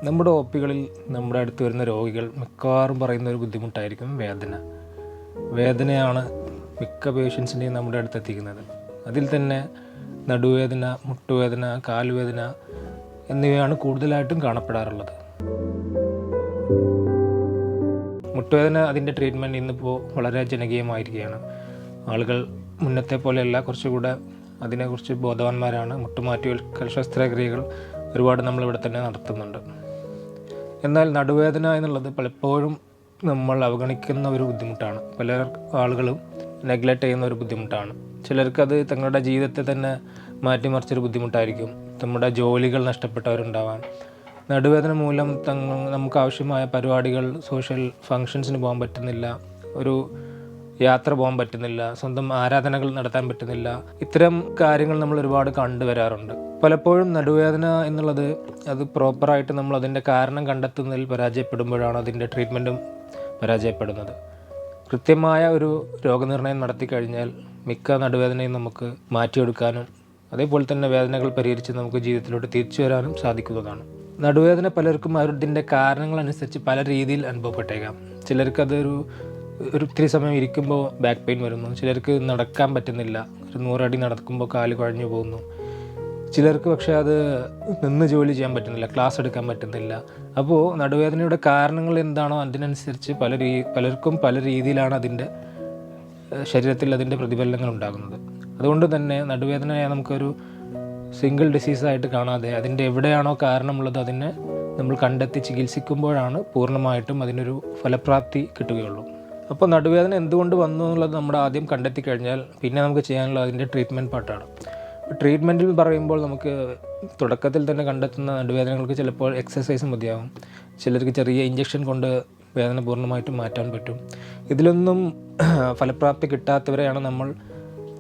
നമ്മുടെ ഒ.പികളിൽ നമ്മുടെ അടുത്ത് വരുന്ന രോഗികൾ മിക്കവാറും പറയുന്ന ഒരു ബുദ്ധിമുട്ടായിരിക്കും വേദനയാണ് മിക്ക പേഷ്യൻസിൻ്റെയും നമ്മുടെ അടുത്ത് എത്തിക്കുന്നത്. അതിൽ തന്നെ നടുവേദന, മുട്ടുവേദന, കാലുവേദന എന്നിവയാണ് കൂടുതലായിട്ടും കാണപ്പെടാറുള്ളത്. മുട്ടുവേദന അതിൻ്റെ ട്രീറ്റ്മെൻറ്റ് ഇന്നിപ്പോൾ വളരെ ജനകീയമായിരിക്കുകയാണ്. ആളുകൾ മുന്നത്തെ പോലെയല്ല, കുറച്ചുകൂടെ അതിനെക്കുറിച്ച് ബോധവാന്മാരാണ്. മുട്ടുമാറ്റിവെക്കൽ ശസ്ത്രക്രിയകൾ ഒരുപാട് നമ്മളിവിടെ തന്നെ നടത്തുന്നുണ്ട്. എന്നാൽ നടുവേദന എന്നുള്ളത് പലപ്പോഴും നമ്മൾ അവഗണിക്കുന്ന ഒരു ബുദ്ധിമുട്ടാണ്. പല ആളുകളും നെഗ്ലക്റ്റ് ചെയ്യുന്ന ഒരു ബുദ്ധിമുട്ടാണ്. ചിലർക്കത് തങ്ങളുടെ ജീവിതത്തെ തന്നെ മാറ്റിമറിച്ചൊരു ബുദ്ധിമുട്ടായിരിക്കും. നമ്മുടെ ജോലികൾ നഷ്ടപ്പെട്ടവരുണ്ടാവാം. നടുവേദന മൂലം നമുക്ക് ആവശ്യമായ പരിപാടികൾ, സോഷ്യൽ ഫങ്ഷൻസിന് പോകാൻ പറ്റുന്നില്ല, ഒരു യാത്ര പോകാൻ പറ്റുന്നില്ല, സ്വന്തം ആരാധനകൾ നടത്താൻ പറ്റുന്നില്ല. ഇത്തരം കാര്യങ്ങൾ നമ്മൾ ഒരുപാട് കണ്ടുവരാറുണ്ട്. പലപ്പോഴും നടുവേദന എന്നുള്ളത് അത് പ്രോപ്പറായിട്ട് നമ്മൾ അതിൻ്റെ കാരണം കണ്ടെത്തുന്നതിൽ പരാജയപ്പെടുമ്പോഴാണ് അതിൻ്റെ ട്രീറ്റ്മെൻറ്റും പരാജയപ്പെടുന്നത്. കൃത്യമായ ഒരു രോഗനിർണയം നടത്തി കഴിഞ്ഞാൽ മിക്ക നടുവേദനയും നമുക്ക് മാറ്റിയെടുക്കാനും അതേപോലെ തന്നെ വേദനകൾ പരിഹരിച്ച് നമുക്ക് ജീവിതത്തിലോട്ട് തിരിച്ചു വരാനും സാധിക്കുന്നതാണ്. നടുവേദന പലർക്കും അവരുടെ കാരണങ്ങളനുസരിച്ച് പല രീതിയിൽ അനുഭവപ്പെട്ടേക്കാം. ചിലർക്കതൊരു ഒത്തിരി സമയം ഇരിക്കുമ്പോൾ ബാക്ക് പെയിൻ വരുന്നു, ചിലർക്ക് നടക്കാൻ പറ്റുന്നില്ല, ഒരു 100 അടി നടക്കുമ്പോൾ കാല് കുഴഞ്ഞു പോകുന്നു, ചിലർക്ക് പക്ഷേ അത് നിന്ന് ജോലി ചെയ്യാൻ പറ്റുന്നില്ല, ക്ലാസ് എടുക്കാൻ പറ്റുന്നില്ല. അപ്പോൾ നടുവേദനയുടെ കാരണങ്ങൾ എന്താണോ അതിനനുസരിച്ച് പലർക്കും പല രീതിയിലാണ് അതിൻ്റെ ശരീരത്തിൽ അതിൻ്റെ പ്രതിഫലനങ്ങൾ ഉണ്ടാകുന്നത്. അതുകൊണ്ട് തന്നെ നടുവേദനയെ നമുക്കൊരു സിംഗിൾ ഡിസീസായിട്ട് കാണാതെ അതിൻ്റെ എവിടെയാണോ കാരണമുള്ളത് അതിനെ നമ്മൾ കണ്ടെത്തി ചികിത്സിക്കുമ്പോഴാണ് പൂർണ്ണമായിട്ടും അതിനൊരു ഫലപ്രാപ്തി കിട്ടുകയുള്ളൂ. അപ്പോൾ നടുവേദന എന്തുകൊണ്ട് വന്നു എന്നുള്ളത് നമ്മൾ ആദ്യം കണ്ടെത്തി കഴിഞ്ഞാൽ പിന്നെ നമുക്ക് ചെയ്യാനുള്ള അതിൻ്റെ ട്രീറ്റ്മെൻറ്റ് പാർട്ടാണ്. ട്രീറ്റ്മെൻറ്റിൽ പറയുമ്പോൾ നമുക്ക് തുടക്കത്തിൽ തന്നെ കണ്ടെത്തുന്ന നടുവേദനകൾക്ക് ചിലപ്പോൾ എക്സസൈസ് മതിയാകും. ചിലർക്ക് ചെറിയ ഇഞ്ചക്ഷൻ കൊണ്ട് വേദന പൂർണ്ണമായിട്ടും മാറ്റാൻ പറ്റും. ഇതിലൊന്നും ഫലപ്രാപ്തി കിട്ടാത്തവരെയാണ് നമ്മൾ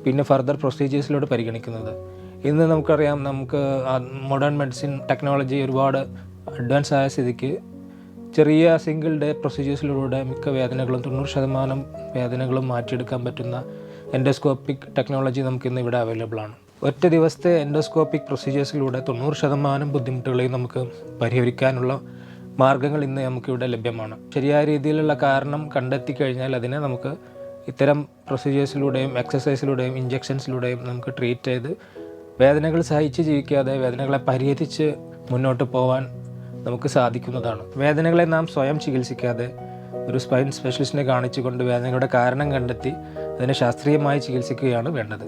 പിന്നെ ഫർദർ പ്രൊസീജിയേഴ്സിലൂടെ പരിഗണിക്കുന്നത്. ഇന്ന് നമുക്കറിയാം, നമുക്ക് മോഡേൺ മെഡിസിൻ ടെക്നോളജി ഒരുപാട് അഡ്വാൻസ് ആയ സ്ഥിതിക്ക് ചെറിയ സിംഗിൾ ഡേ പ്രൊസീജിയേഴ്സിലൂടെ മിക്ക വേദനകളും 90% വേദനകളും മാറ്റിയെടുക്കാൻ പറ്റുന്ന എൻഡോസ്കോപ്പിക് ടെക്നോളജി നമുക്കിന്ന് ഇവിടെ അവൈലബിൾ ആണ്. ഒറ്റ ദിവസത്തെ എൻഡോസ്കോപ്പിക് പ്രൊസീജിയേഴ്സിലൂടെ 90% ബുദ്ധിമുട്ടുകളെയും നമുക്ക് പരിഹരിക്കാനുള്ള മാർഗ്ഗങ്ങൾ ഇന്ന് നമുക്കിവിടെ ലഭ്യമാണ്. ശരിയായ രീതിയിലുള്ള കാരണം കണ്ടെത്തി കഴിഞ്ഞാൽ അതിനെ നമുക്ക് ഇത്തരം പ്രൊസീജിയേഴ്സിലൂടെയും എക്സസൈസിലൂടെയും ഇഞ്ചക്ഷൻസിലൂടെയും നമുക്ക് ട്രീറ്റ് ചെയ്ത് വേദനകൾ സഹിച്ച് ജീവിക്കാതെ വേദനകളെ പരിഹരിച്ച് മുന്നോട്ട് പോകാൻ നമുക്ക് സാധിക്കുന്നതാണ്. വേദനകളെ നാം സ്വയം ചികിത്സിക്കാതെ ഒരു സ്പൈൻ സ്പെഷ്യലിസ്റ്റിനെ കാണിച്ചുകൊണ്ട് വേദനകളുടെ കാരണം കണ്ടെത്തി അതിനെ ശാസ്ത്രീയമായി ചികിത്സിക്കുകയാണ് വേണ്ടത്.